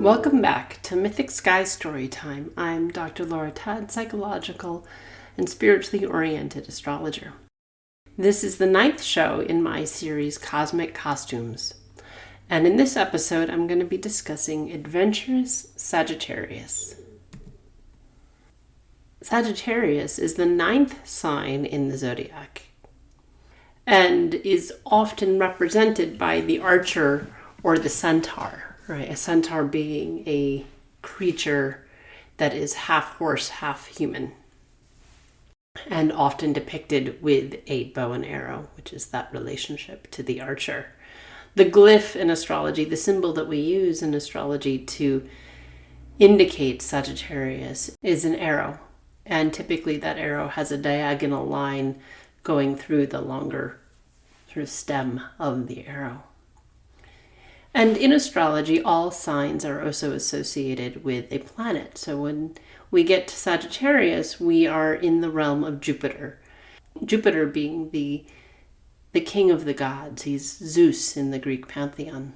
Welcome back to Mythic Sky Storytime. I'm Dr. Laura Todd, psychological and spiritually oriented astrologer. This is the 9th show in my series Cosmic Costumes. And in this episode, I'm going to be discussing adventurous Sagittarius. Sagittarius is the 9th sign in the Zodiac and is often represented by the archer or the centaur. Right, a centaur being a creature that is half horse, half human, and often depicted with a bow and arrow, which is that relationship to the archer. The glyph in astrology, the symbol that we use in astrology to indicate Sagittarius, is an arrow, and typically that arrow has a diagonal line going through the longer sort of stem of the arrow. And in astrology, all signs are also associated with a planet. So when we get to Sagittarius, we are in the realm of Jupiter. Jupiter being the king of the gods. He's Zeus in the Greek pantheon.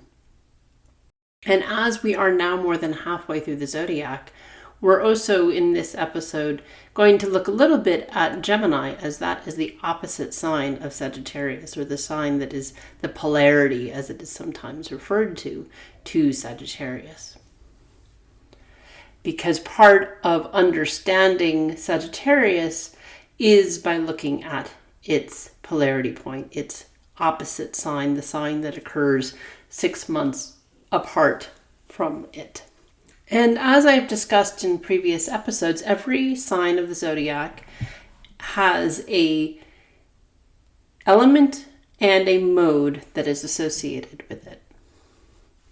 And as we are now more than halfway through the Zodiac, we're also in this episode going to look a little bit at Gemini, as that is the opposite sign of Sagittarius, or the sign that is the polarity, as it is sometimes referred to Sagittarius. Because part of understanding Sagittarius is by looking at its polarity point, its opposite sign, the sign that occurs 6 months apart from it. And as I've discussed in previous episodes, every sign of the Zodiac has a element and a mode that is associated with it.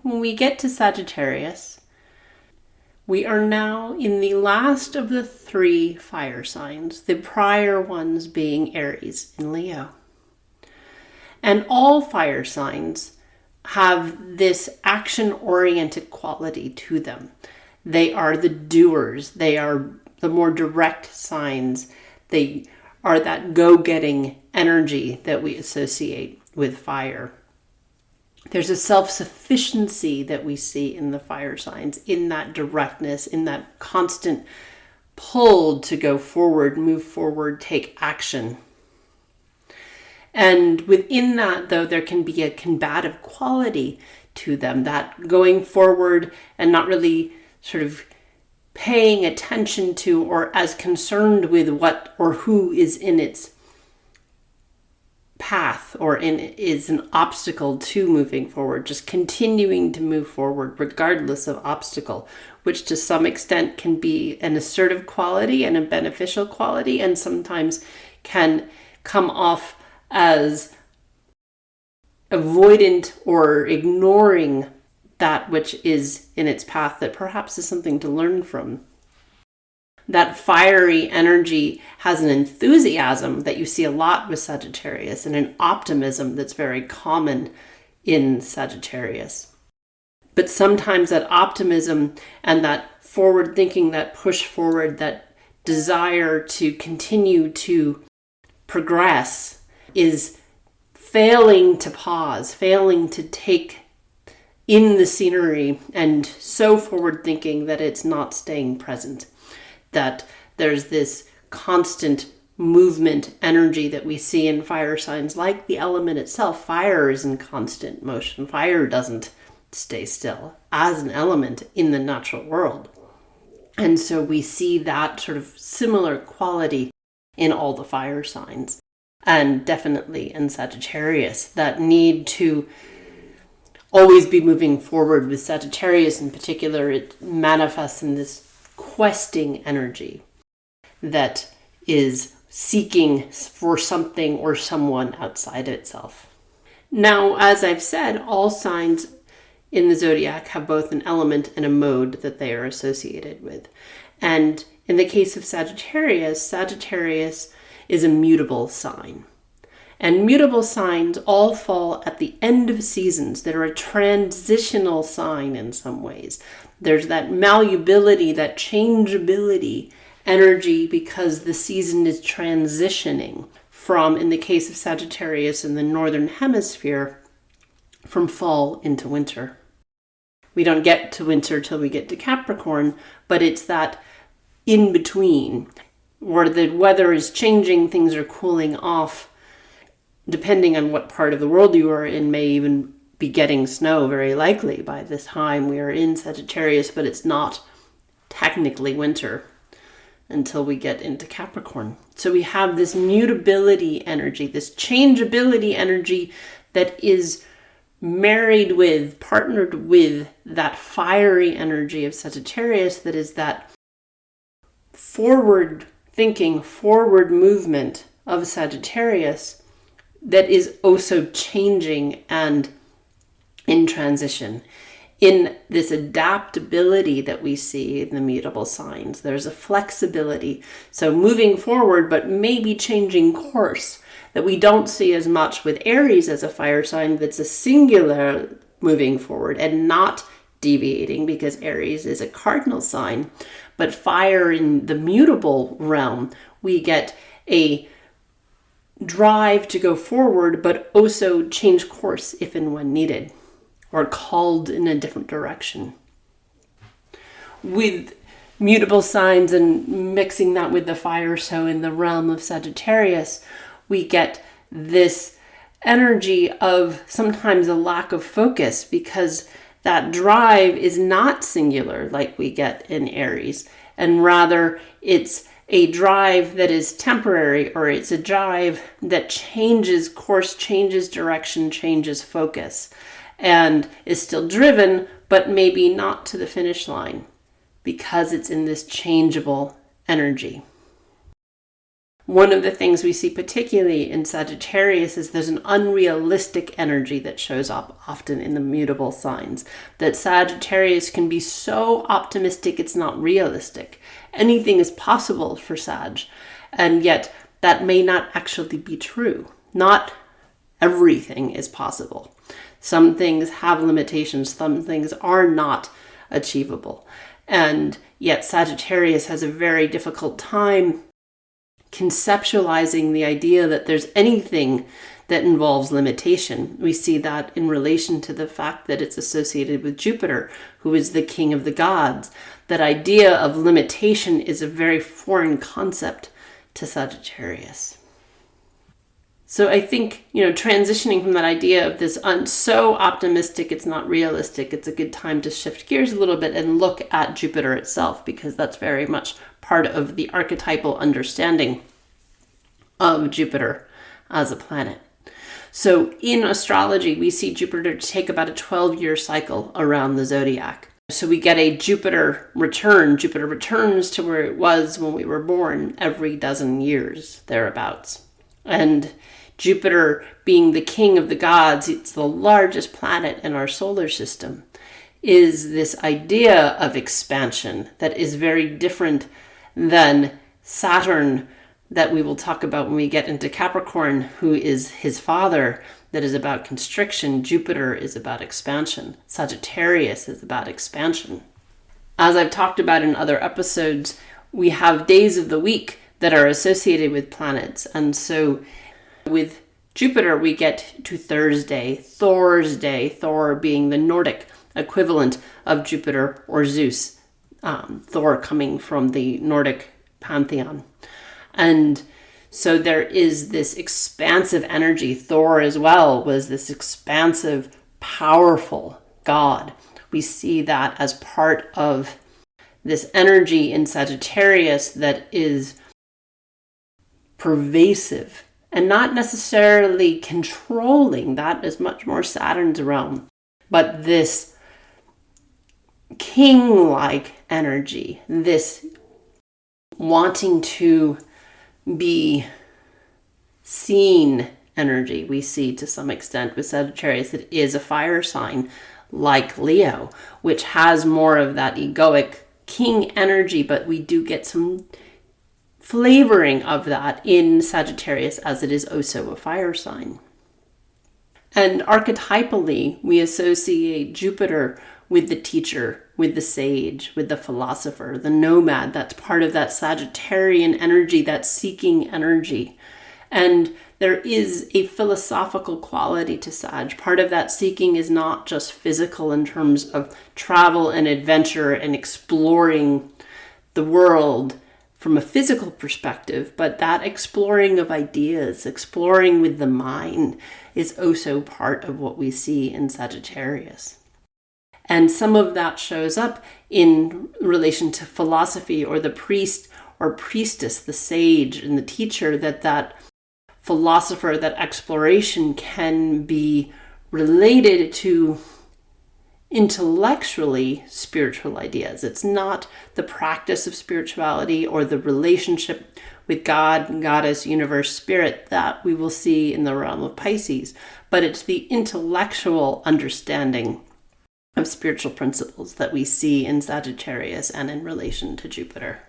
When we get to Sagittarius, we are now in the last of the 3 fire signs, the prior ones being Aries and Leo. And all fire signs have this action-oriented quality to them. They are the doers. They are the more direct signs. They are that go-getting energy that we associate with fire. There's a self-sufficiency that we see in the fire signs, in that directness, in that constant pull to go forward, move forward, take action. And within that, though, there can be a combative quality to them, that going forward and not really sort of paying attention to or as concerned with what or who is in its path or is an obstacle to moving forward, just continuing to move forward regardless of obstacle, which to some extent can be an assertive quality and a beneficial quality, and sometimes can come off as avoidant or ignoring that which is in its path that perhaps is something to learn from. That fiery energy has an enthusiasm that you see a lot with Sagittarius and an optimism that's very common in Sagittarius. But sometimes that optimism and that forward thinking, that push forward, that desire to continue to progress is failing to pause, failing to take in the scenery, and so forward thinking that it's not staying present. That there's this constant movement energy that we see in fire signs, like the element itself. Fire is in constant motion. Fire doesn't stay still as an element in the natural world. And so we see that sort of similar quality in all the fire signs. And definitely in Sagittarius, that need to always be moving forward. With Sagittarius in particular, it manifests in this questing energy that is seeking for something or someone outside itself. Now, as I've said, all signs in the Zodiac have both an element and a mode that they are associated with. And in the case of Sagittarius, Sagittarius is a mutable sign. And mutable signs all fall at the end of seasons. They're a transitional sign in some ways. There's that malleability, that changeability energy because the season is transitioning from, in the case of Sagittarius in the northern hemisphere, from fall into winter. We don't get to winter till we get to Capricorn, but it's that in between where the weather is changing, things are cooling off. Depending on what part of the world you are in, may even be getting snow very likely by this time. We are in Sagittarius, but it's not technically winter until we get into Capricorn. So we have this mutability energy, this changeability energy that is married with, partnered with that fiery energy of Sagittarius, that is that forward thinking, forward movement of Sagittarius that is also changing and in transition. In this adaptability that we see in the mutable signs, there's a flexibility. So moving forward, but maybe changing course, that we don't see as much with Aries as a fire sign that's a singular moving forward and not deviating, because Aries is a cardinal sign. But fire in the mutable realm, we get a drive to go forward, but also change course if and when needed, or called in a different direction. With mutable signs and mixing that with the fire, so in the realm of Sagittarius, we get this energy of sometimes a lack of focus, because that drive is not singular like we get in Aries, and rather it's a drive that is temporary, or it's a drive that changes course, changes direction, changes focus, and is still driven, but maybe not to the finish line, because it's in this changeable energy. One of the things we see particularly in Sagittarius is there's an unrealistic energy that shows up often in the mutable signs, that Sagittarius can be so optimistic it's not realistic. Anything is possible for Sag, and yet that may not actually be true. Not everything is possible. Some things have limitations, some things are not achievable. And yet Sagittarius has a very difficult time conceptualizing the idea that there's anything that involves limitation. We see that in relation to the fact that it's associated with Jupiter, who is the king of the gods. That idea of limitation is a very foreign concept to Sagittarius. So I think, transitioning from that idea of this so optimistic it's not realistic, it's a good time to shift gears a little bit and look at Jupiter itself, because that's very much part of the archetypal understanding of Jupiter as a planet. So in astrology, we see Jupiter take about a 12-year cycle around the zodiac. So we get a Jupiter return. Jupiter returns to where it was when we were born every dozen years, thereabouts. And Jupiter, being the king of the gods, it's the largest planet in our solar system, is this idea of expansion that is very different than Saturn, that we will talk about when we get into Capricorn, who is his father, that is about constriction. Jupiter is about expansion. Sagittarius is about expansion. As I've talked about in other episodes, we have days of the week that are associated with planets. And so with Jupiter, we get to Thursday, Thor's Day, Thor being the Nordic equivalent of Jupiter or Zeus, Thor coming from the Nordic pantheon. And so there is this expansive energy. Thor as well was this expansive, powerful god. We see that as part of this energy in Sagittarius that is pervasive and not necessarily controlling. That is much more Saturn's realm. But this king-like energy, this wanting to be seen energy, we see to some extent with Sagittarius. It is a fire sign like Leo, which has more of that egoic king energy, but we do get some flavoring of that in Sagittarius, as it is also a fire sign. And archetypally, we associate Jupiter with the teacher, with the sage, with the philosopher, the nomad. That's part of that Sagittarian energy, that seeking energy. And there is a philosophical quality to Sag. Part of that seeking is not just physical in terms of travel and adventure and exploring the world from a physical perspective, but that exploring of ideas, exploring with the mind, is also part of what we see in Sagittarius. And some of that shows up in relation to philosophy, or the priest or priestess, the sage and the teacher, that philosopher, that exploration can be related to intellectually spiritual ideas. It's not the practice of spirituality or the relationship with God, goddess, universe, spirit that we will see in the realm of Pisces, but it's the intellectual understanding of spiritual principles that we see in Sagittarius and in relation to Jupiter.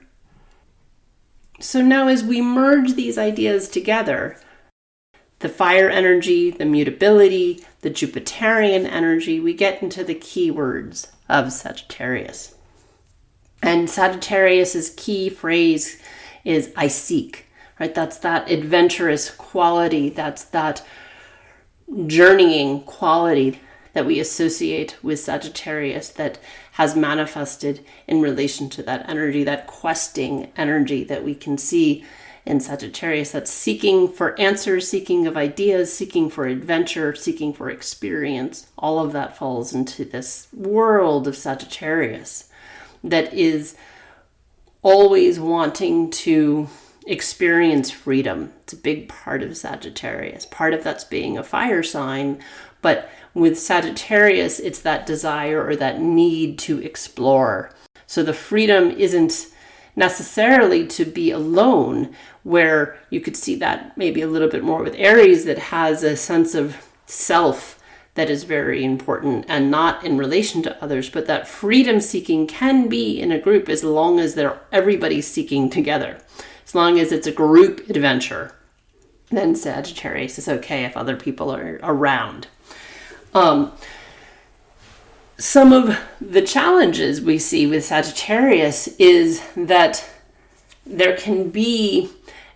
So now as we merge these ideas together, the fire energy, the mutability, the Jupiterian energy, we get into the key words of Sagittarius. And Sagittarius's key phrase is "I seek," right? That's that adventurous quality, that's that journeying quality that we associate with Sagittarius, that has manifested in relation to that energy, that questing energy that we can see in Sagittarius, that's seeking for answers, seeking of ideas, seeking for adventure, seeking for experience. All of that falls into this world of Sagittarius that is always wanting to experience freedom. It's a big part of Sagittarius. Part of that's being a fire sign, but with Sagittarius, it's that desire or that need to explore. So the freedom isn't necessarily to be alone, where you could see that maybe a little bit more with Aries, that has a sense of self that is very important and not in relation to others, but that freedom seeking can be in a group as long as everybody's seeking together. As long as it's a group adventure, then Sagittarius is okay if other people are around. Some of the challenges we see with Sagittarius is that there can be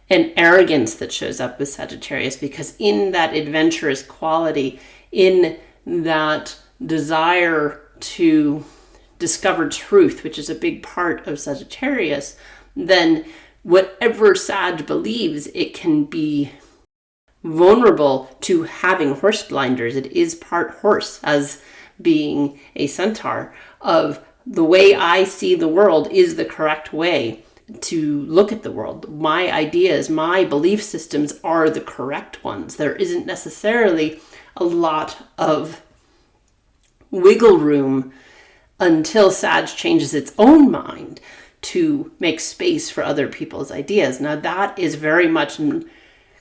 an arrogance that shows up with Sagittarius, because in that adventurous quality, in that desire to discover truth, which is a big part of Sagittarius, then whatever Sag believes, it can be vulnerable to having horse blinders. It is part horse, as being a centaur, of the way I see the world is the correct way to look at the world. My ideas, my belief systems are the correct ones. There isn't necessarily a lot of wiggle room until Sag changes its own mind to make space for other people's ideas. Now that is very much in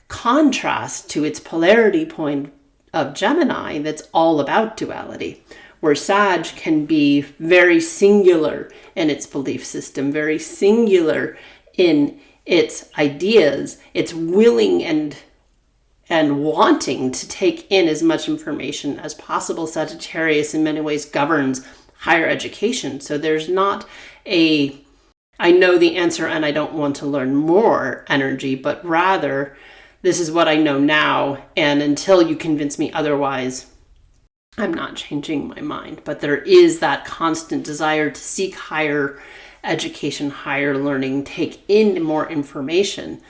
contrast to its polarity point of Gemini, that's all about duality, where Sag can be very singular in its belief system, very singular in its ideas. It's willing and wanting to take in as much information as possible. Sagittarius in many ways governs higher education. So there's not a I know the answer and I don't want to learn more energy, but rather this is what I know now, and until you convince me otherwise, I'm not changing my mind. But there is that constant desire to seek higher education, higher learning, take in more information,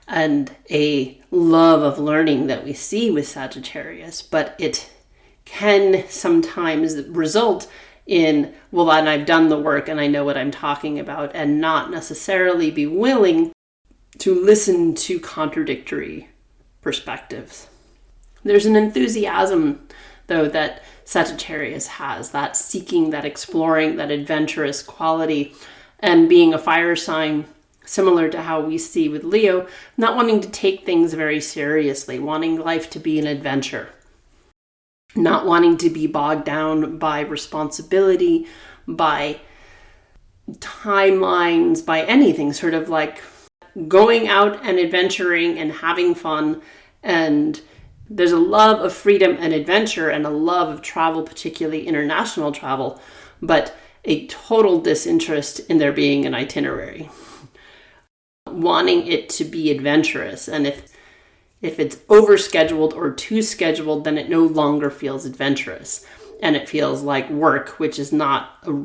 and a love of learning that we see with Sagittarius. But it can sometimes result in, well, then I've done the work and I know what I'm talking about, and not necessarily be willing to listen to contradictory perspectives. There's an enthusiasm, though, that Sagittarius has, that seeking, that exploring, that adventurous quality, and being a fire sign, similar to how we see with Leo, not wanting to take things very seriously, wanting life to be an adventure, not wanting to be bogged down by responsibility, by timelines, by anything, sort of like going out and adventuring and having fun. And there's a love of freedom and adventure and a love of travel, particularly international travel, but a total disinterest in there being an itinerary, wanting it to be adventurous. And if If it's overscheduled or too scheduled, then it no longer feels adventurous. And it feels like work, which is not a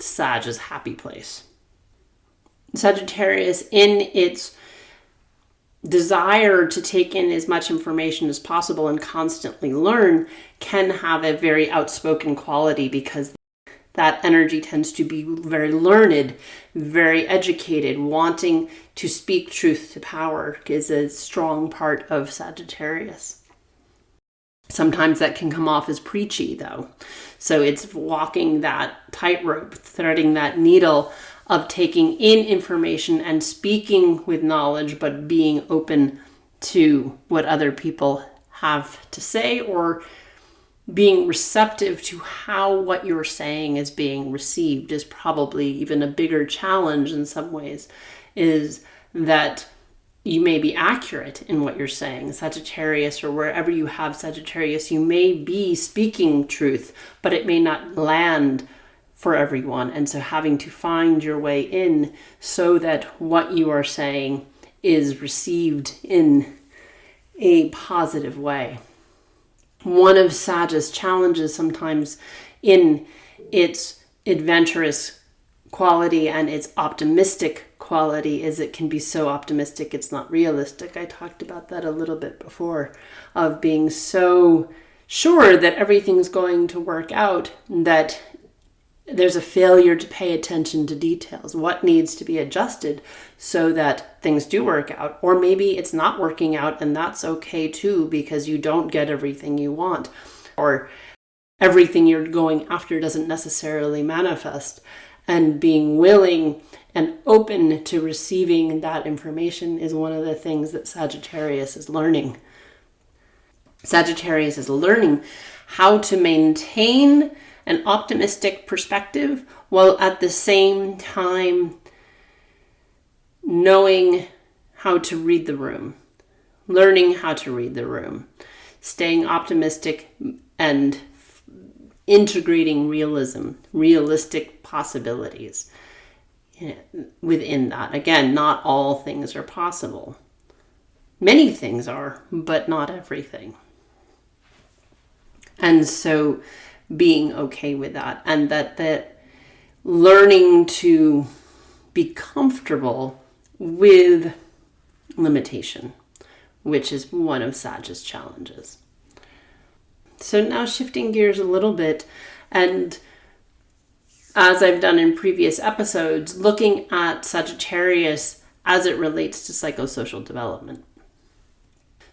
Sag's happy place. Sagittarius, in its desire to take in as much information as possible and constantly learn, can have a very outspoken quality, because that energy tends to be very learned, very educated. Wanting to speak truth to power is a strong part of Sagittarius. Sometimes that can come off as preachy, though. So it's walking that tightrope, threading that needle of taking in information and speaking with knowledge, but being open to what other people have to say, or being receptive to how what you're saying is being received is probably even a bigger challenge in some ways, is that you may be accurate in what you're saying. Sagittarius, or wherever you have Sagittarius, you may be speaking truth, but it may not land for everyone. And so having to find your way in so that what you are saying is received in a positive way. One of Sag's challenges sometimes in its adventurous quality and its optimistic quality is it can be so optimistic it's not realistic. I talked about that a little bit before, of being so sure that everything's going to work out that there's a failure to pay attention to details. What needs to be adjusted so that things do work out? Or maybe it's not working out, and that's okay too, because you don't get everything you want, or everything you're going after doesn't necessarily manifest. And being willing and open to receiving that information is one of the things that Sagittarius is learning. Sagittarius is learning how to maintain an optimistic perspective while at the same time knowing how to read the room, learning how to read the room, staying optimistic and integrating realism, realistic possibilities within that. Again, not all things are possible. Many things are, but not everything. And so being okay with that, and that learning to be comfortable with limitation, which is one of Sag's challenges. So now shifting gears a little bit, and as I've done in previous episodes, looking at Sagittarius as it relates to psychosocial development.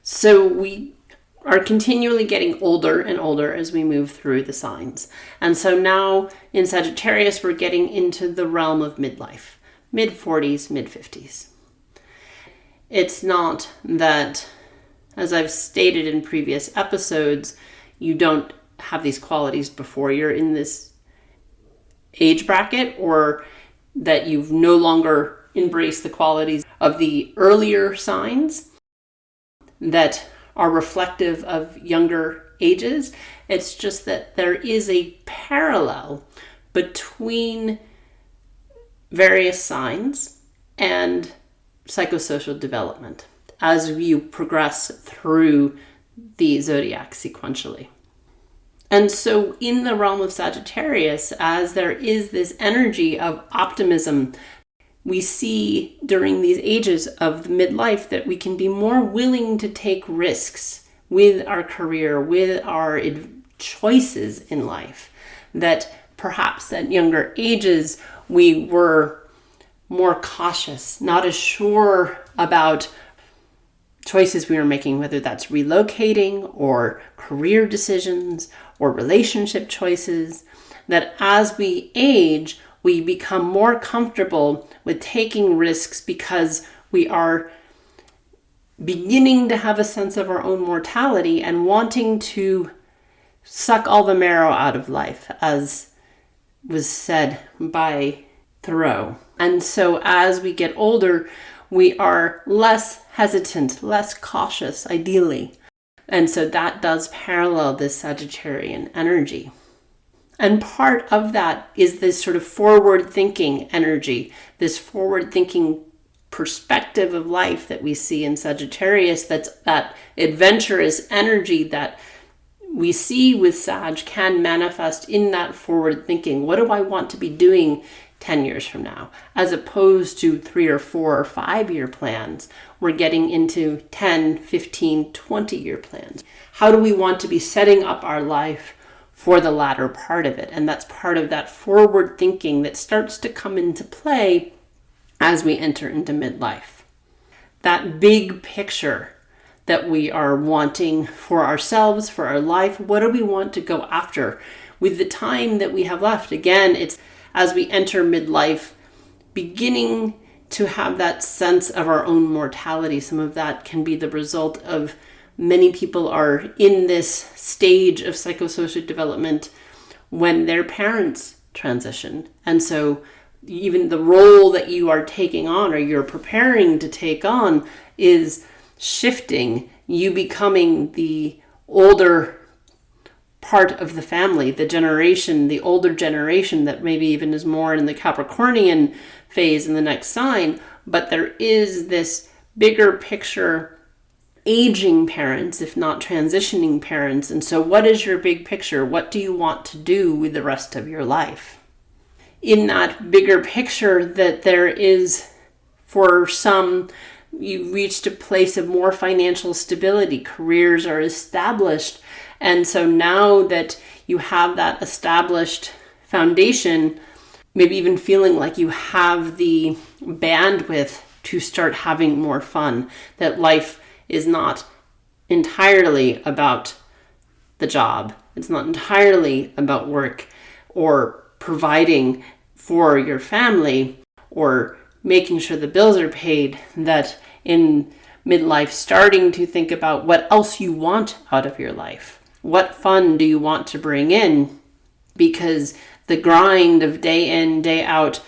So we are continually getting older and older as we move through the signs. And so now in Sagittarius, we're getting into the realm of midlife, mid-40s, mid-50s. It's not that, as I've stated in previous episodes, you don't have these qualities before you're in this age bracket, or that you've no longer embraced the qualities of the earlier signs that are reflective of younger ages. It's just that there is a parallel between various signs and psychosocial development as you progress through the zodiac sequentially. And so in the realm of Sagittarius, as there is this energy of optimism, we see during these ages of the midlife that we can be more willing to take risks with our career, with our choices in life. That perhaps at younger ages, we were more cautious, not as sure about choices we were making, whether that's relocating or career decisions or relationship choices. That as we age, we become more comfortable with taking risks because we are beginning to have a sense of our own mortality and wanting to suck all the marrow out of life, as was said by Thoreau. And so as we get older, we are less hesitant, less cautious, ideally. And so that does parallel this Sagittarian energy. And part of that is this sort of forward-thinking energy, this forward-thinking perspective of life that we see in Sagittarius, that's that adventurous energy that we see with Sag, can manifest in that forward thinking. What do I want to be doing 10 years from now? As opposed to 3 or 4 or 5 year plans, we're getting into 10, 15, 20 year plans. How do we want to be setting up our life for the latter part of it? And that's part of that forward thinking that starts to come into play as we enter into midlife. That big picture that we are wanting for ourselves, for our life, what do we want to go after with the time that we have left? Again, it's as we enter midlife, beginning to have that sense of our own mortality. Some of that can be the result of many people are in this stage of psychosocial development when their parents transition. And so even the role that you are taking on or you're preparing to take on is shifting. You becoming the older part of the family, the generation, the older generation that maybe even is more in the Capricornian phase in the next sign. But there is this bigger picture, aging parents, if not transitioning parents. And so what is your big picture? What do you want to do with the rest of your life? In that bigger picture, that there is, for some, you reached a place of more financial stability, careers are established. And so now that you have that established foundation, maybe even feeling like you have the bandwidth to start having more fun, that life is not entirely about the job. It's not entirely about work or providing for your family or making sure the bills are paid, that in midlife starting to think about what else you want out of your life. What fun do you want to bring in? Because the grind of day in, day out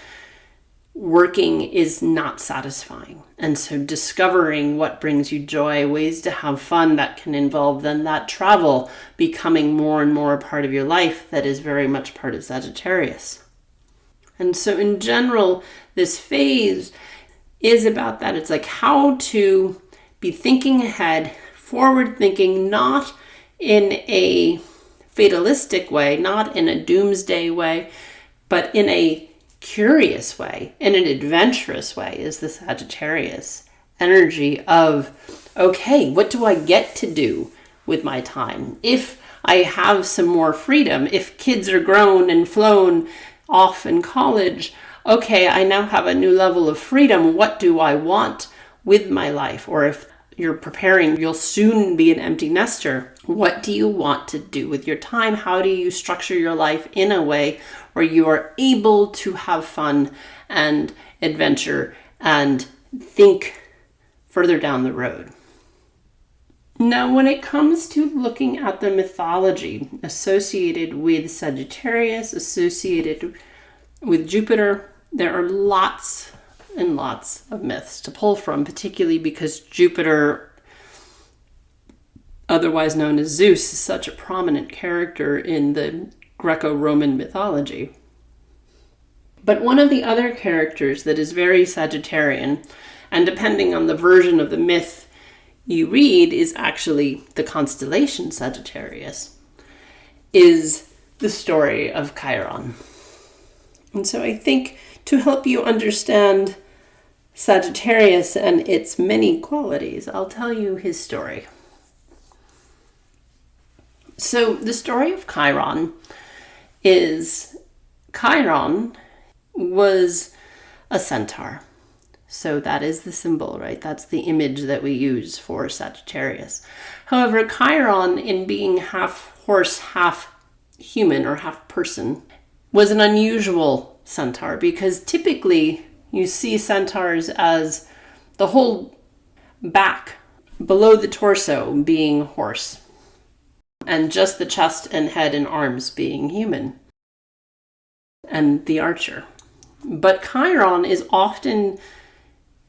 working is not satisfying. And so discovering what brings you joy, ways to have fun that can involve then that travel becoming more and more a part of your life, that is very much part of Sagittarius. And so in general, this phase is about that. It's like how to be thinking ahead, forward thinking, not in a fatalistic way, not in a doomsday way, but in a curious way, in an adventurous way, is the Sagittarius energy of, okay, what do I get to do with my time? If I have some more freedom, if kids are grown and flown off in college, okay, I now have a new level of freedom. What do I want with my life? Or if you're preparing, you'll soon be an empty nester. What do you want to do with your time? How do you structure your life in a way where you are able to have fun and adventure and think further down the road? Now, when it comes to looking at the mythology associated with Sagittarius, associated with Jupiter, there are lots and lots of myths to pull from, particularly because Jupiter, otherwise known as Zeus, is such a prominent character in the Greco-Roman mythology. But one of the other characters that is very Sagittarian, and depending on the version of the myth you read, is actually the constellation Sagittarius, is the story of Chiron. And so I think to help you understand Sagittarius and its many qualities, I'll tell you his story. So the story of Chiron is, Chiron was a centaur. So that is the symbol, right? That's the image that we use for Sagittarius. However, Chiron, in being half horse, half human or half person, was an unusual centaur, because typically you see centaurs as the whole back below the torso being horse, and just the chest and head and arms being human, and the archer. But Chiron is often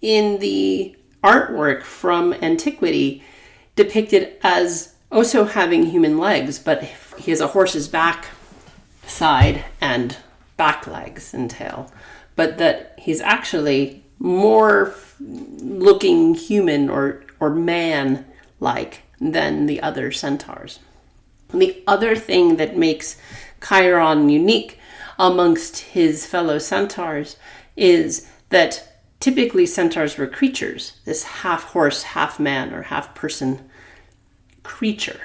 in the artwork from antiquity depicted as also having human legs, but he has a horse's back side and back legs and tail, but that he's actually more looking human or man-like than the other centaurs. And the other thing that makes Chiron unique amongst his fellow centaurs is that typically centaurs were creatures, this half horse, half man, or half person creature.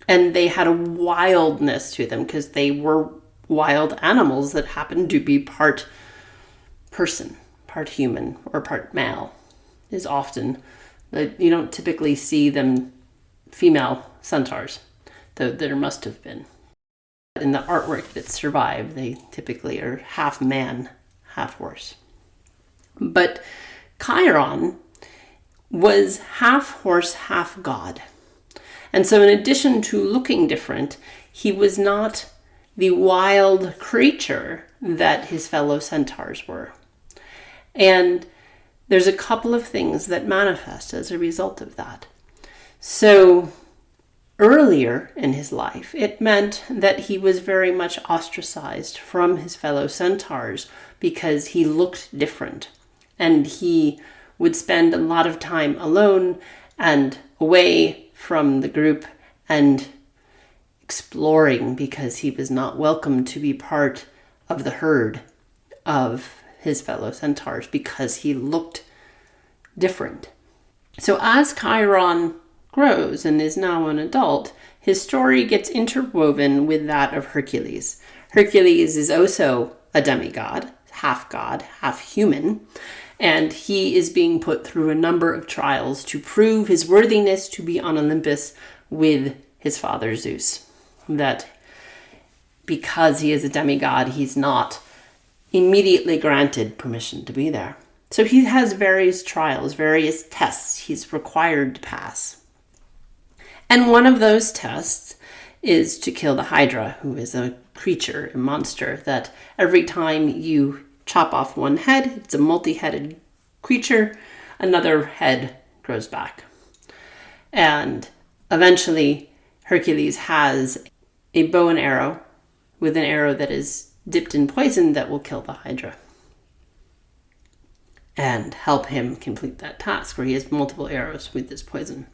And they had a wildness to them because they were wild animals that happened to be part person, part human, or part male. Is often, you don't typically see them female centaurs, though there must have been. In the artwork that survived, they typically are half man, half horse. But Chiron was half horse, half god. And so in addition to looking different, he was not the wild creature that his fellow centaurs were. And there's a couple of things that manifest as a result of that. So earlier in his life, it meant that he was very much ostracized from his fellow centaurs because he looked different. And he would spend a lot of time alone and away from the group and exploring because he was not welcome to be part of the herd of his fellow centaurs because he looked different. So as Chiron grows and is now an adult, his story gets interwoven with that of Hercules. Hercules is also a demigod, half human, and he is being put through a number of trials to prove his worthiness to be on Olympus with his father Zeus. That because he is a demigod, he's not immediately granted permission to be there. So he has various trials, various tests he's required to pass. And one of those tests is to kill the Hydra, who is a creature, a monster, that every time you chop off one head, it's a multi-headed creature, another head grows back. And eventually Hercules has a bow and arrow with an arrow that is dipped in poison that will kill the Hydra and help him complete that task where he has multiple arrows with this poison.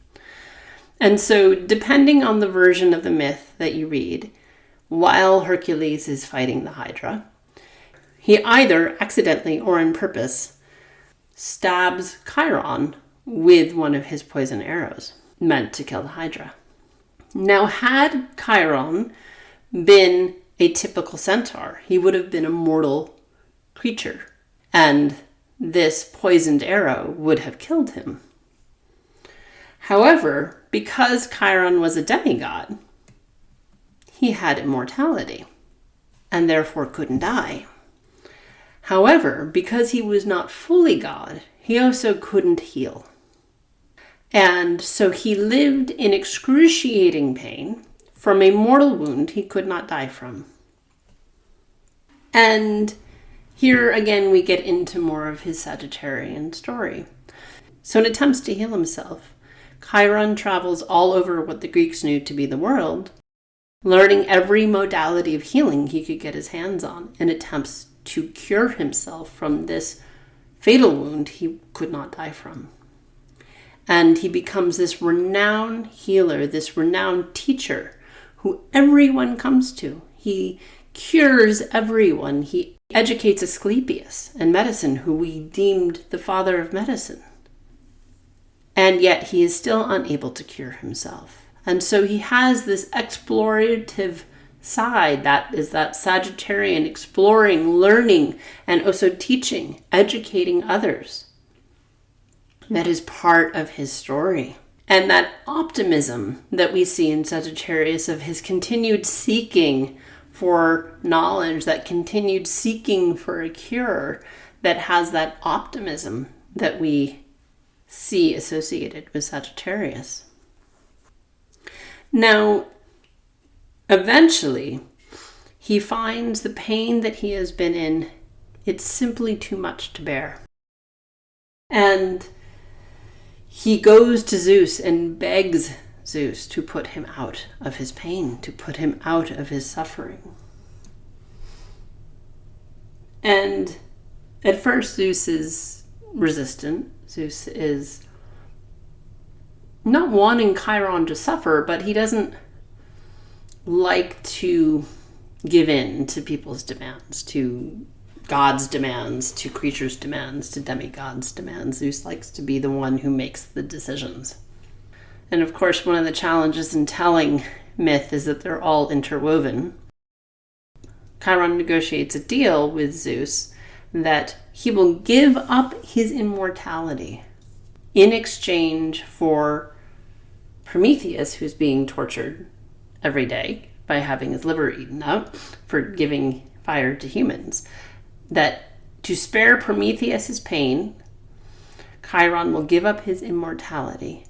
And so depending on the version of the myth that you read, while Hercules is fighting the Hydra, he either accidentally or on purpose stabs Chiron with one of his poison arrows meant to kill the Hydra. Now, had Chiron been a typical centaur, he would have been a mortal creature, and this poisoned arrow would have killed him. However, because Chiron was a demigod, he had immortality and therefore couldn't die. However, because he was not fully God, he also couldn't heal. And so he lived in excruciating pain from a mortal wound he could not die from. And here again we get into more of his Sagittarian story. So in attempts to heal himself, Chiron travels all over what the Greeks knew to be the world, learning every modality of healing he could get his hands on in attempts to cure himself from this fatal wound he could not die from. And he becomes this renowned healer, this renowned teacher who everyone comes to. He cures everyone. He educates Asclepius in medicine, who we deemed the father of medicine. And yet he is still unable to cure himself. And so he has this explorative side, that is that Sagittarian exploring, learning, and also teaching, educating others. That is part of his story. And that optimism that we see in Sagittarius of his continued seeking for knowledge, that continued seeking for a cure, that has that optimism that we see associated with Sagittarius. Now, eventually, he finds the pain that he has been in, it's simply too much to bear. And he goes to Zeus and begs Zeus to put him out of his pain, to put him out of his suffering. And At first, Zeus is resistant. Zeus is not wanting Chiron to suffer, but he doesn't like to give in to people's demands, to God's demands, to creatures' demands, to demigods' demands. Zeus likes to be the one who makes the decisions. And of course, one of the challenges in telling myth is that they're all interwoven. Chiron negotiates a deal with Zeus that he will give up his immortality in exchange for Prometheus, who's being tortured every day by having his liver eaten out for giving fire to humans. That to spare Prometheus's pain, Chiron will give up his immortality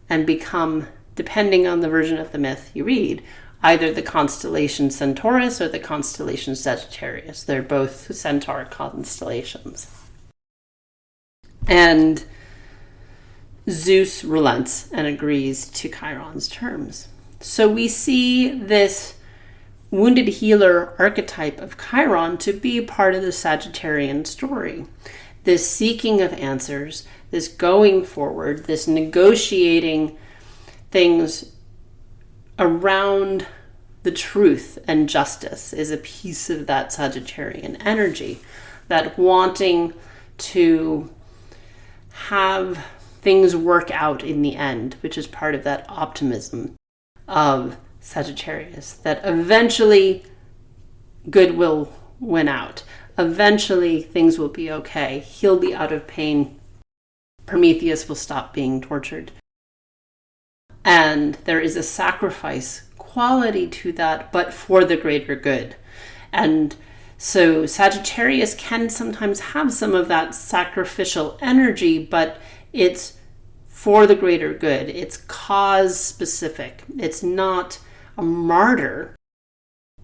and become, depending on the version of the myth you read, either the constellation Centaurus or the constellation Sagittarius. They're both centaur constellations. And Zeus relents and agrees to Chiron's terms. So we see this wounded healer archetype of Chiron to be part of the Sagittarian story. This seeking of answers, this going forward, this negotiating things around the truth and justice is a piece of that Sagittarian energy. That wanting to have things work out in the end, which is part of that optimism of Sagittarius, that eventually good will win out. Eventually things will be okay. He'll be out of pain. Prometheus will stop being tortured. And there is a sacrifice quality to that, but for the greater good. And so Sagittarius can sometimes have some of that sacrificial energy, but it's for the greater good. It's cause specific. It's not a martyr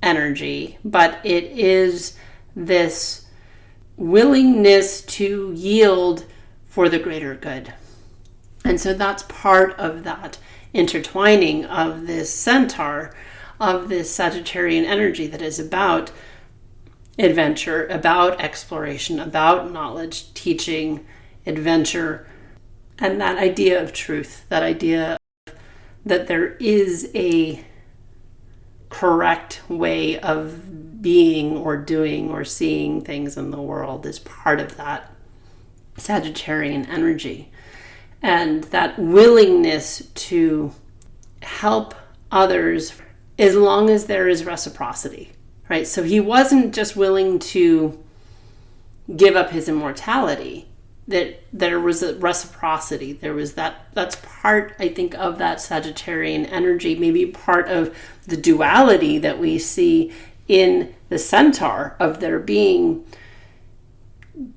energy, but it is this willingness to yield for the greater good. And so that's part of that intertwining of this centaur, of this Sagittarian energy that is about adventure, about exploration, about knowledge, teaching, adventure, and that idea of truth, that idea that there is a correct way of being or doing or seeing things in the world is part of that Sagittarian energy. And that willingness to help others as long as there is reciprocity, right? So he wasn't just willing to give up his immortality, that there was a reciprocity. There was that's part, I think, of that Sagittarian energy, maybe part of the duality that we see in the centaur of there being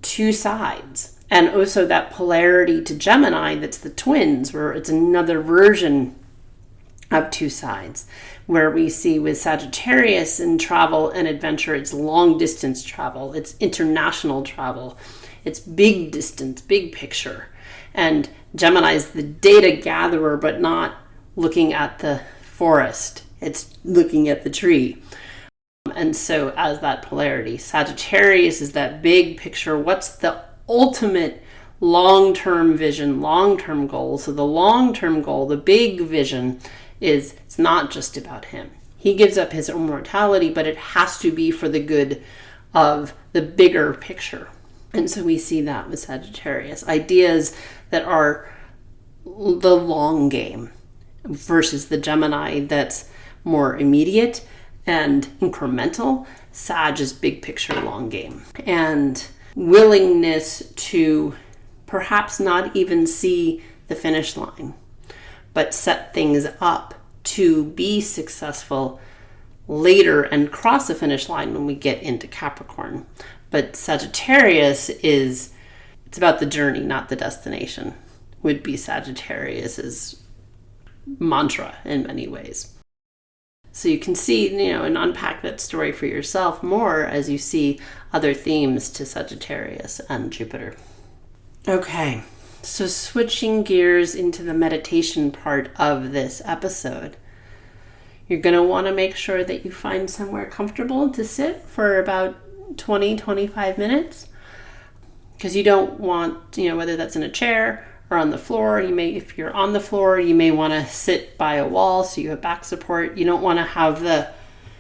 two sides. And also that polarity to Gemini, that's the twins, where it's another version of two sides, where we see with Sagittarius in travel and adventure, it's long distance travel, it's international travel, it's big distance, big picture. And Gemini is the data gatherer, but not looking at the forest, it's looking at the tree. And so as that polarity, Sagittarius is that big picture, what's the ultimate long-term vision, long-term goal. So the long-term goal, the big vision, is it's not just about him. He gives up his immortality, but it has to be for the good of the bigger picture. And so we see that with Sagittarius. Ideas that are the long game versus the Gemini that's more immediate and incremental. Sag is big picture, long game. And willingness to perhaps not even see the finish line, but set things up to be successful later and cross the finish line when we get into Capricorn. But Sagittarius it's about the journey, not the destination, would be Sagittarius's mantra in many ways. So you can see, and unpack that story for yourself more as you see other themes to Sagittarius and Jupiter. Okay, so switching gears into the meditation part of this episode. You're going to want to make sure that you find somewhere comfortable to sit for about 20-25 minutes. Because you don't want, whether that's in a chair or on the floor, if you're on the floor, you may want to sit by a wall so you have back support. You don't want to have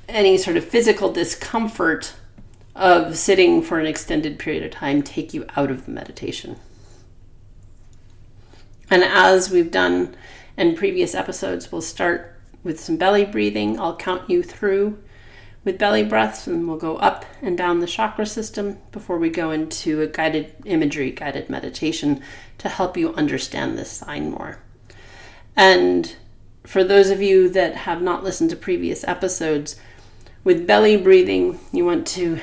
any sort of physical discomfort of sitting for an extended period of time take you out of the meditation. And as we've done in previous episodes, we'll start with some belly breathing. I'll count you through with belly breaths, and we'll go up and down the chakra system before we go into a guided meditation to help you understand this sign more. And for those of you that have not listened to previous episodes, with belly breathing, you want to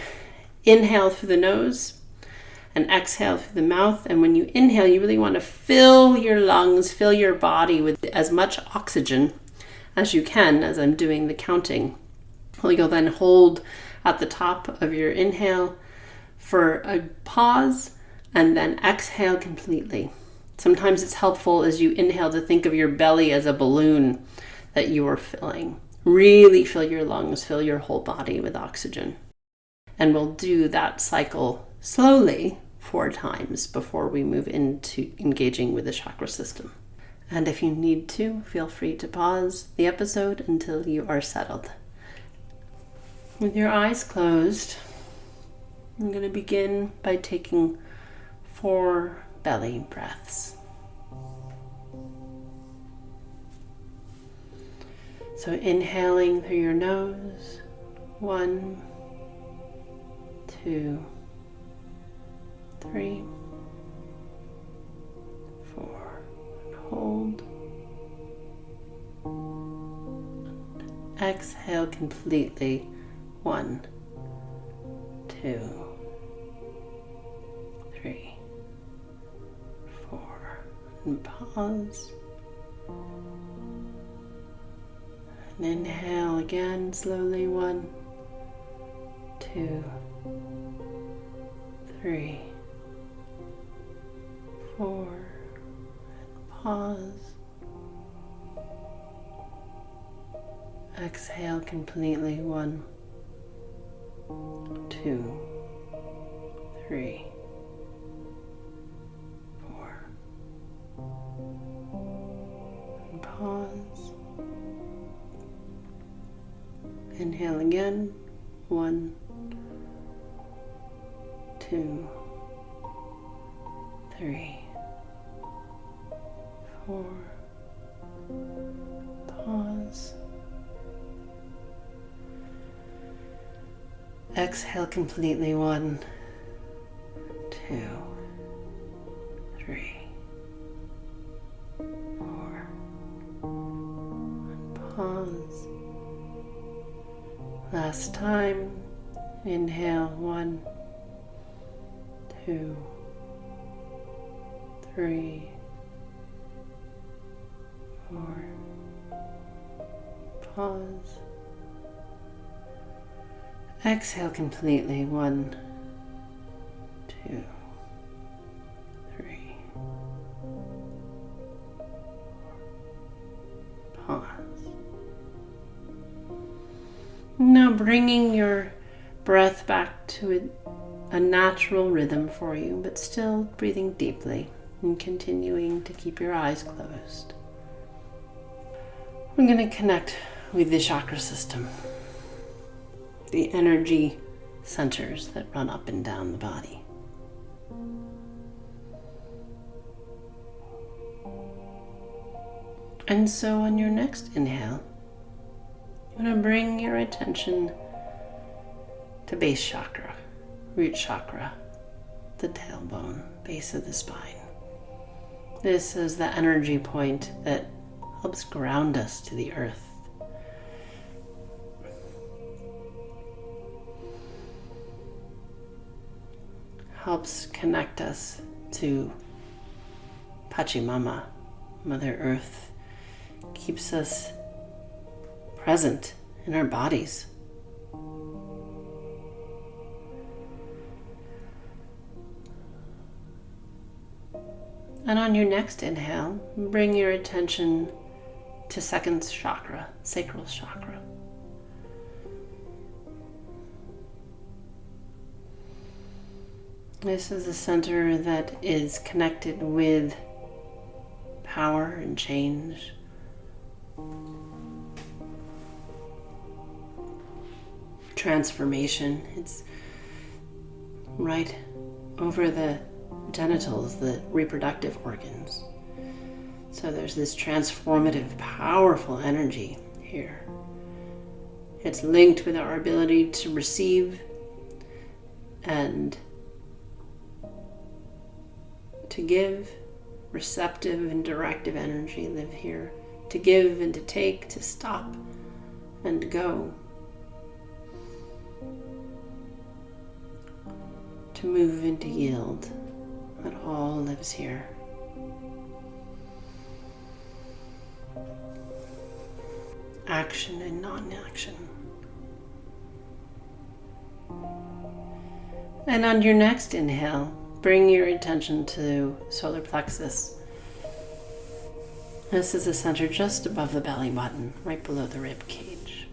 inhale through the nose and exhale through the mouth. And when you inhale, you really want to fill your lungs, fill your body with as much oxygen as you can as I'm doing the counting. You'll then hold at the top of your inhale for a pause and then exhale completely. Sometimes it's helpful as you inhale to think of your belly as a balloon that you are filling. Really fill your lungs, fill your whole body with oxygen. And we'll do that cycle slowly 4 times before we move into engaging with the chakra system. And if you need to, feel free to pause the episode until you are settled. With your eyes closed, I'm going to begin by taking 4 belly breaths. So inhaling through your nose, 1, 2, 3, 4, and hold. Exhale completely, 1, 2, 3, 4, and pause. And inhale again slowly, 1, 2, 3, 4, and pause. Exhale completely, 1, 2, 3, 4, and pause. Inhale again, 1, 2, 3, 4, pause. Exhale completely, 1, 2, 3, 4, and pause. Last time, inhale, 1, 2, 3, 4, pause. Exhale completely, 1, 2, 3, pause. Now bringing your breath back to a natural rhythm for you, but still breathing deeply and continuing to keep your eyes closed. We're going to connect with the chakra system, the energy centers that run up and down the body. And so on your next inhale, you're going to bring your attention to base chakra, root chakra, the tailbone, base of the spine. This is the energy point that helps ground us to the earth. Helps connect us to Pachamama, Mother Earth. Keeps us present in our bodies. And on your next inhale, bring your attention to second chakra, sacral chakra. This is a center that is connected with power and change. Transformation. It's right over the genitals, the reproductive organs. So there's this transformative, powerful energy here. It's linked with our ability to receive and to give. Receptive and directive energy live here. To give and to take, to stop and to go. To move and to yield. That all lives here. Action and non-action. And on your next inhale, bring your attention to solar plexus. This is the center just above the belly button, right below the rib cage.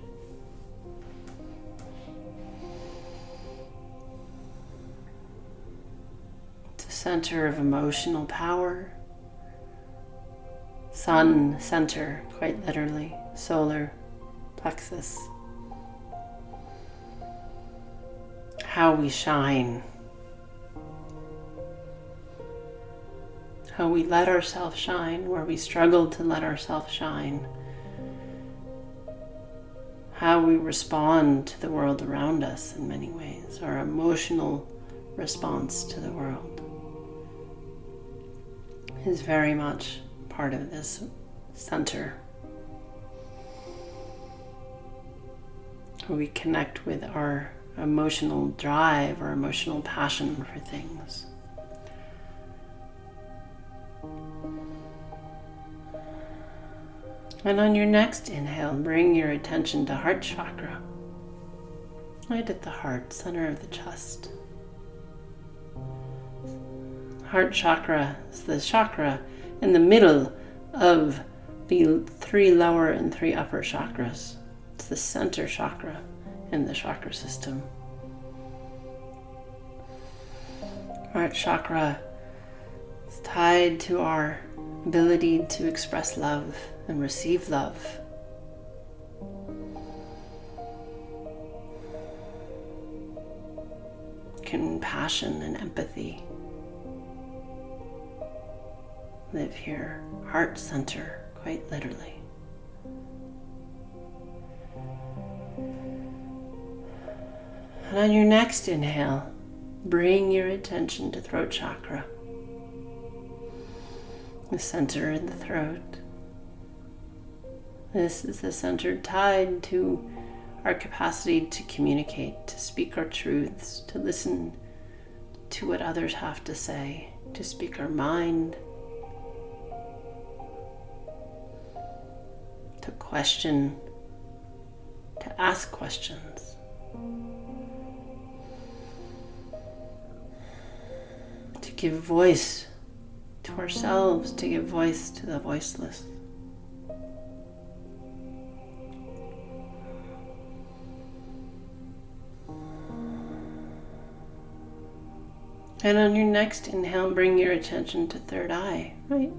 It's a center of emotional power. Sun center, quite literally, solar plexus. How we shine. How we let ourselves shine, where we struggle to let ourselves shine. How we respond to the world around us in many ways, our emotional response to the world is very much part of this center. We connect with our emotional drive or emotional passion for things. And on your next inhale, bring your attention to heart chakra, right at the heart, center of the chest. Heart chakra is the chakra in the middle of the 3 lower and 3 upper chakras. It's the center chakra in the chakra system. Heart chakra is tied to our ability to express love and receive love. Compassion and empathy live here, heart center, quite literally. And on your next inhale, bring your attention to throat chakra, the center in the throat. This is the center tied to our capacity to communicate, to speak our truths, to listen to what others have to say, to speak our mind, to question, to ask questions. To give voice to ourselves, to give voice to the voiceless. And on your next inhale, bring your attention to third eye, right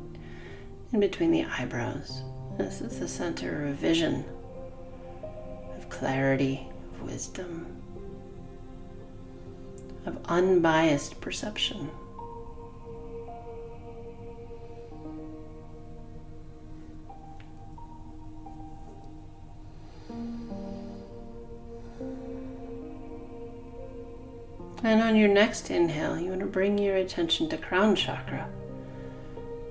in between the eyebrows. This is the center of vision, of clarity, of wisdom, of unbiased perception. And on your next inhale, you want to bring your attention to crown chakra.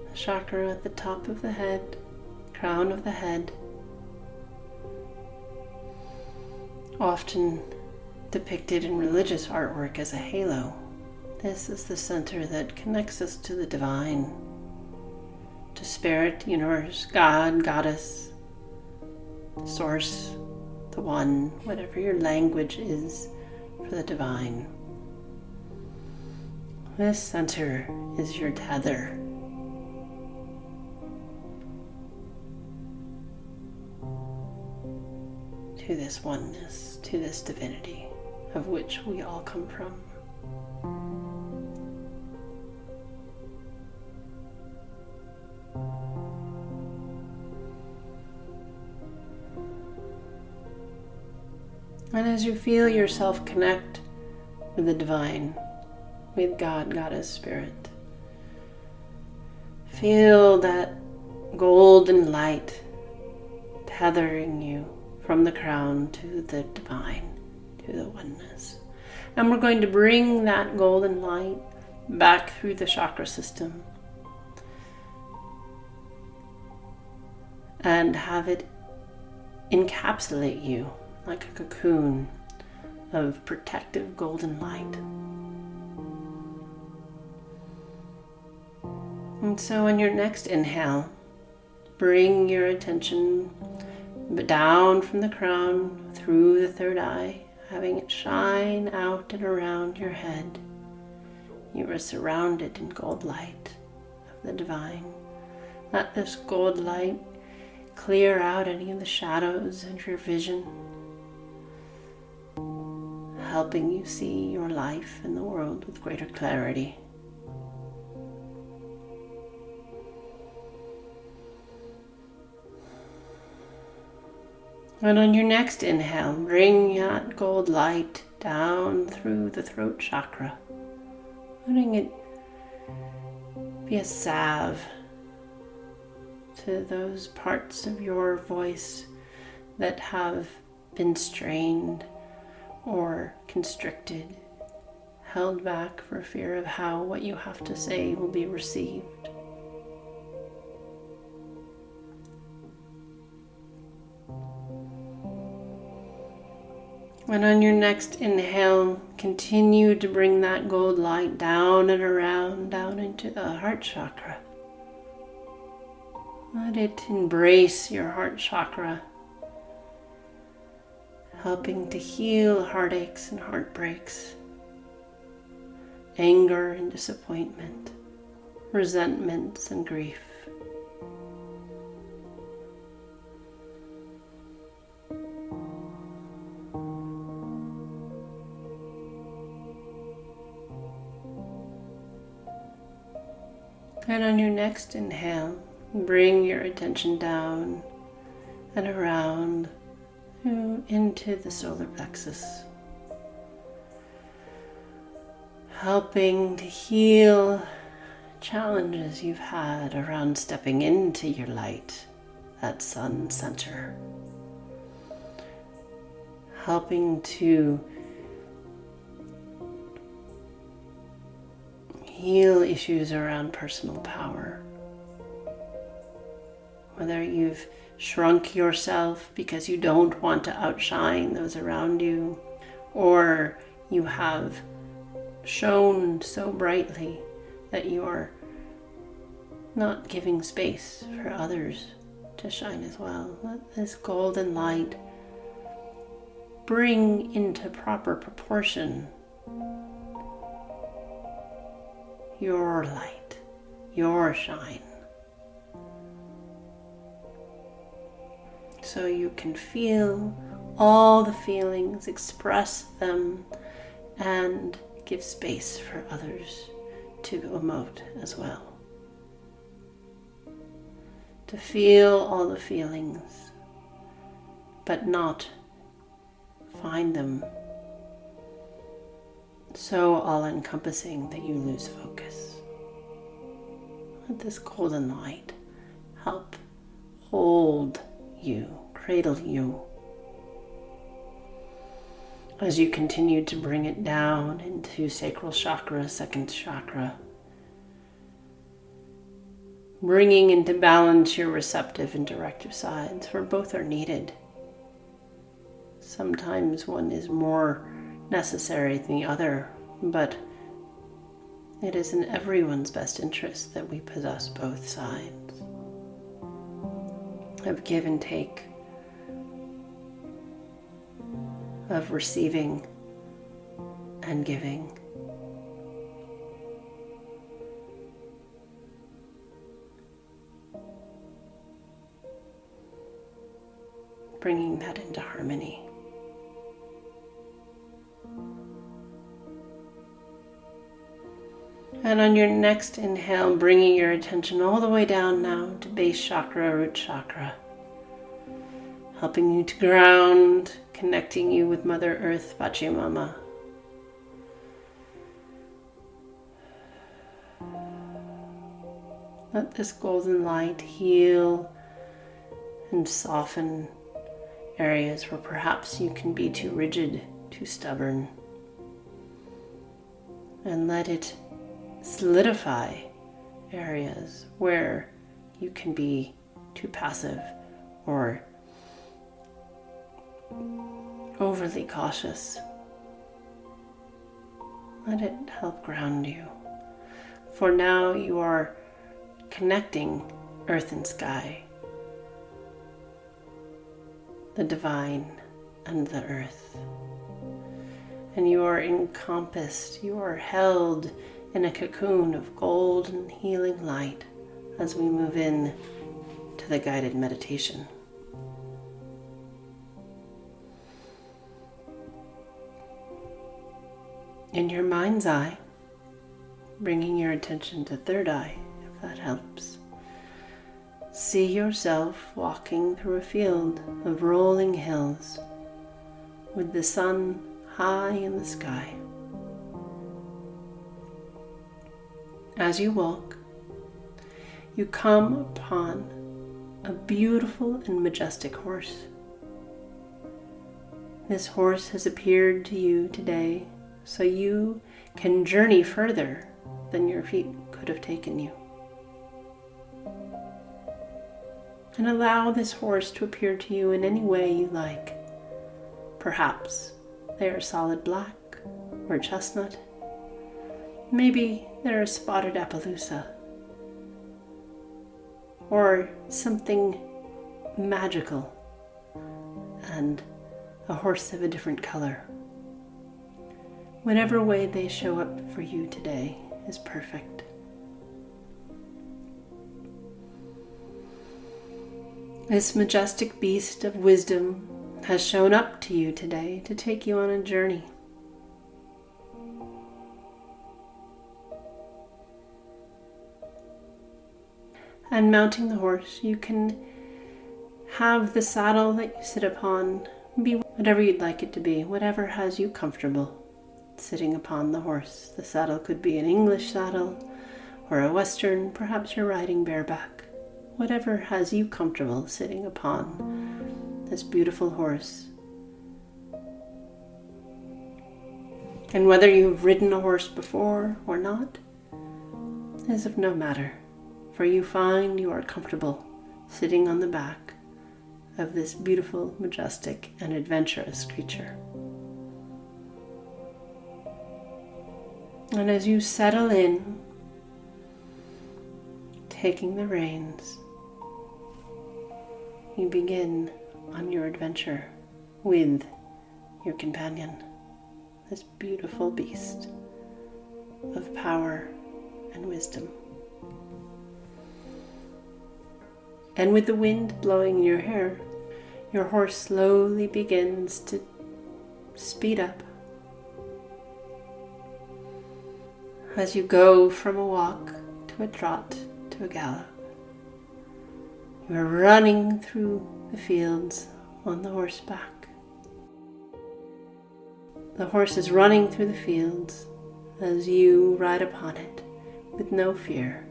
The chakra at the top of the head, crown of the head. Often depicted in religious artwork as a halo. This is the center that connects us to the divine, to spirit, universe, God, goddess, source, the one, whatever your language is for the divine. This center is your tether. To this oneness, to this divinity of which we all come from. And as you feel yourself connect with the divine, with God, Goddess, Spirit, feel that golden light tethering you from the crown to the divine, to the oneness. And we're going to bring that golden light back through the chakra system and have it encapsulate you like a cocoon of protective golden light. And so on your next inhale, bring your attention down from the crown through the third eye, having it shine out and around your head. You are surrounded in gold light of the divine. Let this gold light clear out any of the shadows in your vision, helping you see your life and the world with greater clarity. And on your next inhale, bring that gold light down through the throat chakra, letting it be a salve to those parts of your voice that have been strained or constricted, held back for fear of how what you have to say will be received. And on your next inhale, continue to bring that gold light down and around, down into the heart chakra. Let it embrace your heart chakra, helping to heal heartaches and heartbreaks, anger and disappointment, resentments and grief. And on your next inhale, bring your attention down and around into the solar plexus, helping to heal challenges you've had around stepping into your light, that sun center, helping to heal issues around personal power. Whether you've shrunk yourself because you don't want to outshine those around you, or you have shone so brightly that you are not giving space for others to shine as well. Let this golden light bring into proper proportion your light, your shine, so you can feel all the feelings, express them, and give space for others to emote as well. To feel all the feelings, but not find them so all-encompassing that you lose focus. Let this golden light help hold you, cradle you, as you continue to bring it down into sacral chakra, second chakra, bringing into balance your receptive and directive sides, for both are needed. Sometimes one is more necessary than the other, but it is in everyone's best interest that we possess both sides of give and take, of receiving and giving. Bringing that into harmony. And on your next inhale, bringing your attention all the way down now to base chakra, root chakra, helping you to ground, connecting you with Mother Earth, Pachamama. Let this golden light heal and soften areas where perhaps you can be too rigid, too stubborn. And let it solidify areas where you can be too passive or overly cautious. Let it help ground you. For now you are connecting earth and sky, the divine and the earth. And you are encompassed, you are held in a cocoon of golden healing light as we move in to the guided meditation. In your mind's eye, bringing your attention to third eye, if that helps. See yourself walking through a field of rolling hills with the sun high in the sky. As you walk, you come upon a beautiful and majestic horse. This horse has appeared to you today so you can journey further than your feet could have taken you. And allow this horse to appear to you in any way you like. Perhaps they are solid black or chestnut. Maybe they're a spotted Appaloosa. Or something magical and a horse of a different color. Whatever way they show up for you today is perfect. This majestic beast of wisdom has shown up to you today to take you on a journey. And mounting the horse, you can have the saddle that you sit upon be whatever you'd like it to be, whatever has you comfortable sitting upon the horse. The saddle could be an English saddle or a Western, perhaps you're riding bareback. Whatever has you comfortable sitting upon this beautiful horse. And whether you've ridden a horse before or not is of no matter, for you find you are comfortable sitting on the back of this beautiful, majestic, and adventurous creature. And as you settle in, taking the reins, you begin on your adventure with your companion, this beautiful beast of power and wisdom. And with the wind blowing in your hair, your horse slowly begins to speed up. As you go from a walk to a trot to a gallop, you are running through the fields on the horseback. The horse is running through the fields as you ride upon it with no fear.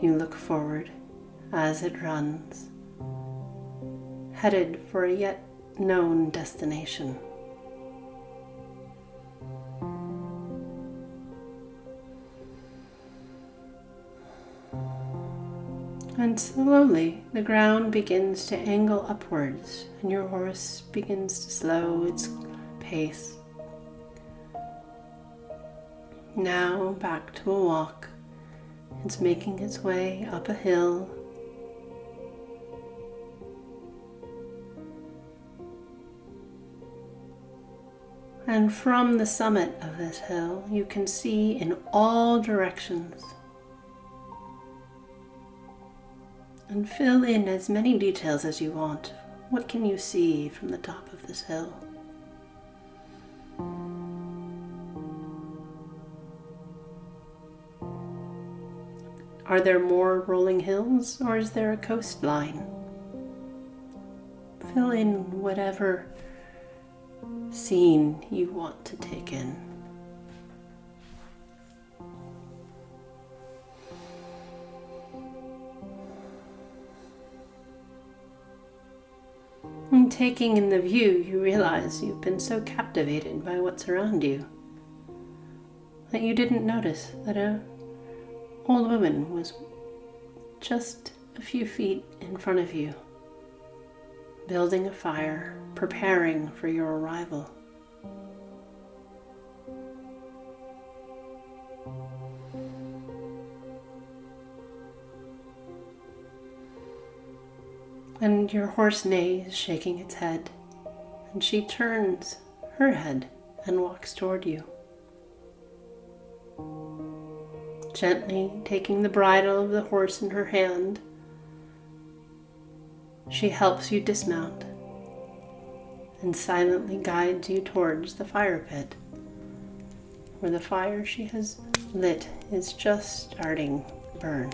You look forward as it runs, headed for a yet known destination. And slowly the ground begins to angle upwards and your horse begins to slow its pace. Now back to a walk. It's making its way up a hill. And from the summit of this hill, you can see in all directions. And fill in as many details as you want. What can you see from the top of this hill? Are there more rolling hills, or is there a coastline? Fill in whatever scene you want to take in. And taking in the view, you realize you've been so captivated by what's around you that you didn't notice that an old woman was just a few feet in front of you, building a fire, preparing for your arrival. And your horse neighs, shaking its head, and she turns her head and walks toward you. Gently taking the bridle of the horse in her hand, she helps you dismount and silently guides you towards the fire pit, where the fire she has lit is just starting to burn.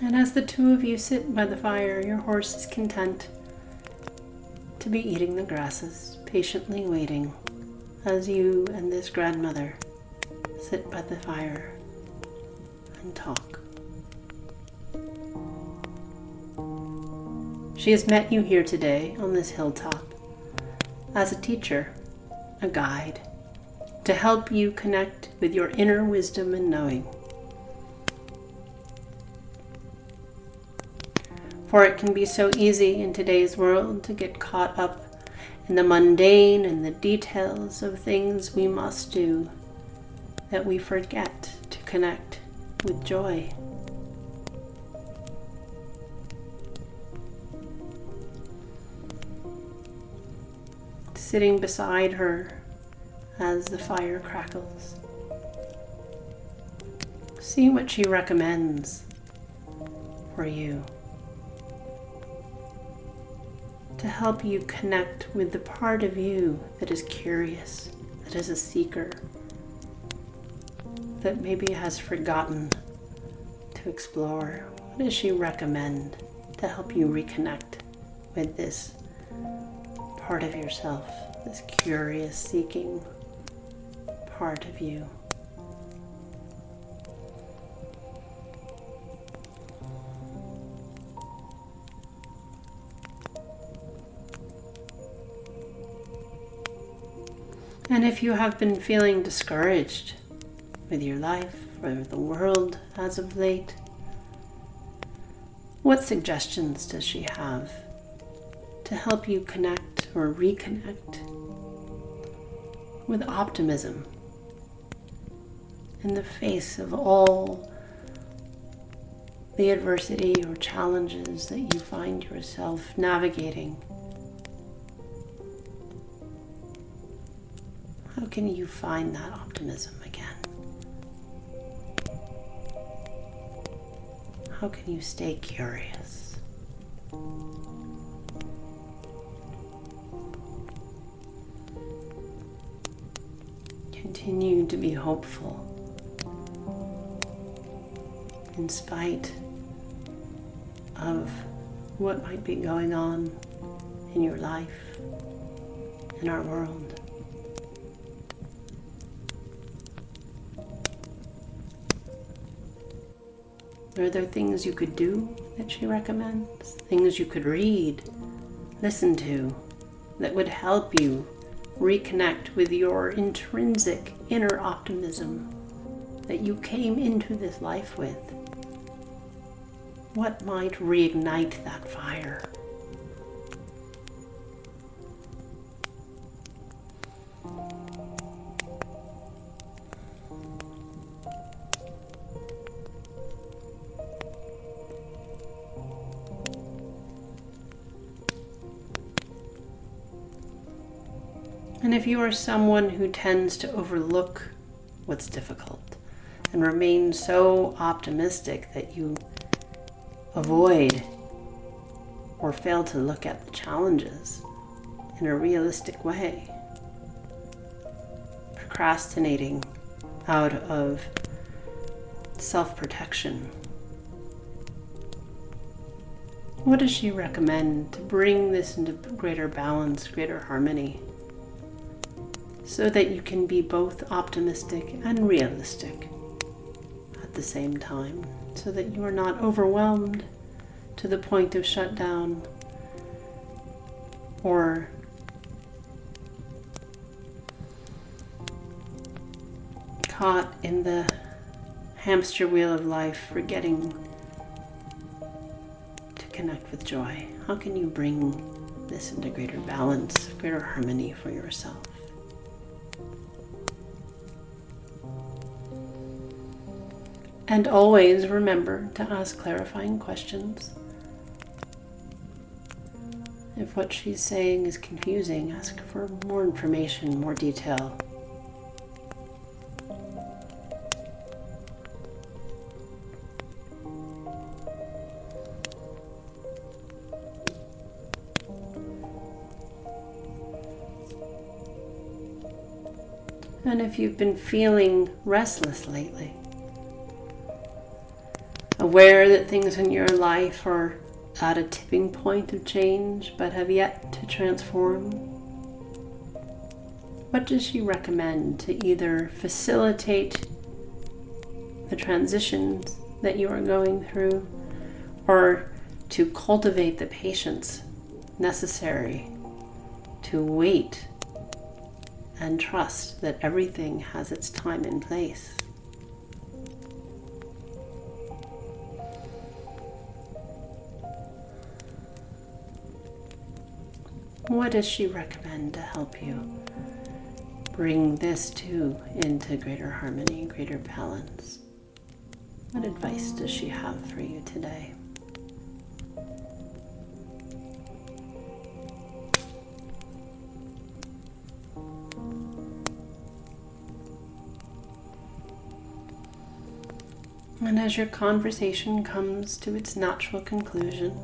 And as the two of you sit by the fire, your horse is content to be eating the grasses, patiently waiting as you and this grandmother sit by the fire and talk. She has met you here today on this hilltop as a teacher, a guide, to help you connect with your inner wisdom and knowing. For it can be so easy in today's world to get caught up in the mundane and the details of things we must do, that we forget to connect with joy. Sitting beside her as the fire crackles, see what she recommends for you to help you connect with the part of you that is curious, that is a seeker, that maybe has forgotten to explore. What does she recommend to help you reconnect with this part of yourself, this curious, seeking part of you? And if you have been feeling discouraged with your life or the world as of late, what suggestions does she have to help you connect or reconnect with optimism in the face of all the adversity or challenges that you find yourself navigating? How can you find that optimism again? How can you stay curious? Continue to be hopeful in spite of what might be going on in your life, in our world. Are there things you could do that she recommends? Things you could read, listen to, that would help you reconnect with your intrinsic inner optimism that you came into this life with? What might reignite that fire? And if you are someone who tends to overlook what's difficult and remain so optimistic that you avoid or fail to look at the challenges in a realistic way, procrastinating out of self-protection. What does she recommend to bring this into greater balance, greater harmony, so that you can be both optimistic and realistic at the same time, so that you are not overwhelmed to the point of shutdown or caught in the hamster wheel of life, forgetting to connect with joy? How can you bring this into greater balance, greater harmony for yourself? And always remember to ask clarifying questions. If what she's saying is confusing, ask for more information, more detail. And if you've been feeling restless lately, aware that things in your life are at a tipping point of change but have yet to transform, what does she recommend to either facilitate the transitions that you are going through, or to cultivate the patience necessary to wait and trust that everything has its time and place? What does she recommend to help you bring this too into greater harmony, greater balance? What advice does she have for you today? And as your conversation comes to its natural conclusion,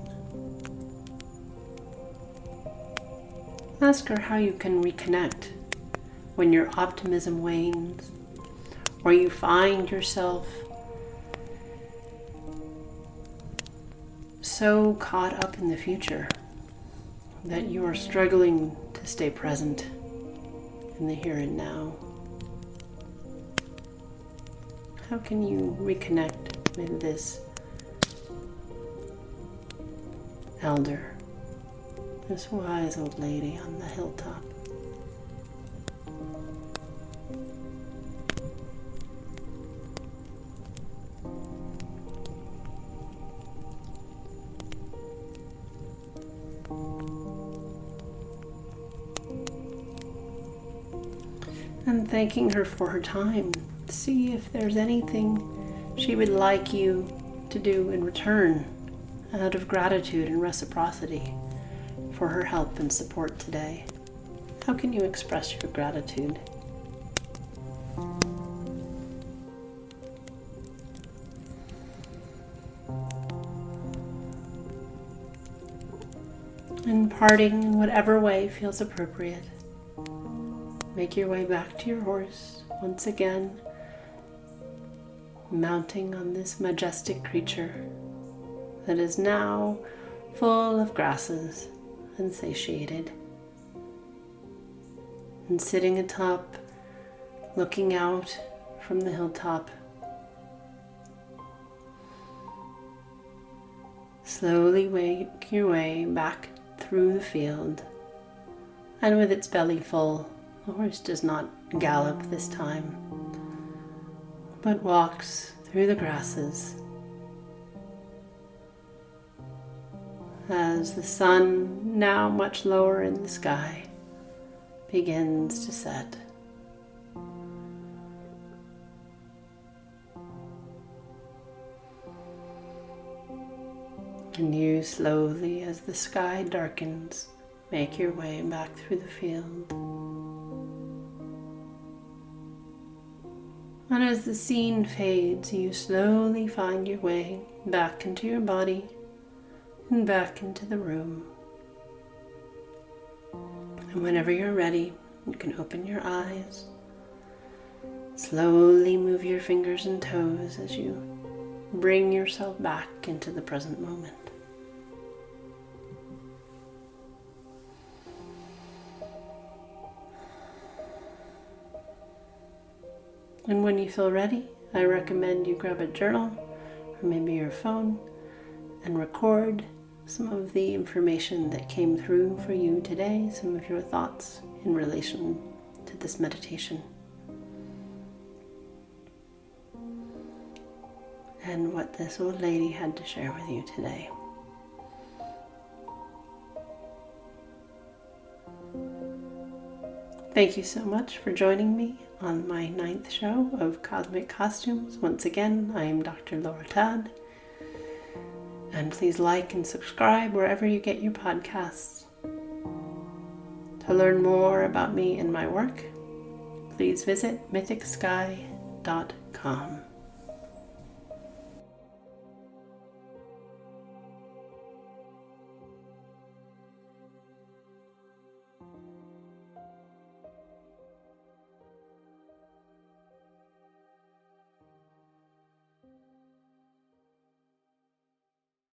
ask her how you can reconnect when your optimism wanes, or you find yourself so caught up in the future that you are struggling to stay present in the here and now. How can you reconnect with this elder, this wise old lady on the hilltop? And thanking her for her time. See if there's anything she would like you to do in return, out of gratitude and reciprocity for her help and support today. How can you express your gratitude? And parting in whatever way feels appropriate. Make your way back to your horse once again, mounting on this majestic creature that is now full of grasses and satiated, and sitting atop, looking out from the hilltop. Slowly make your way back through the field, and with its belly full, the horse does not gallop this time, but walks through the grasses as the sun, now much lower in the sky, begins to set. And you slowly, as the sky darkens, make your way back through the field. And as the scene fades, you slowly find your way back into your body and back into the room. And whenever you're ready, you can open your eyes Slowly move your fingers and toes as you bring yourself back into the present moment. And when you feel ready, I recommend you grab a journal or maybe your phone and record some of the information that came through for you today, some of your thoughts in relation to this meditation. And what this old lady had to share with you today. Thank you so much for joining me on my 9th show of Cosmic Costumes. Once again, I am Dr. Laura Todd. And please like and subscribe wherever you get your podcasts. To learn more about me and my work, please visit mythicsky.com.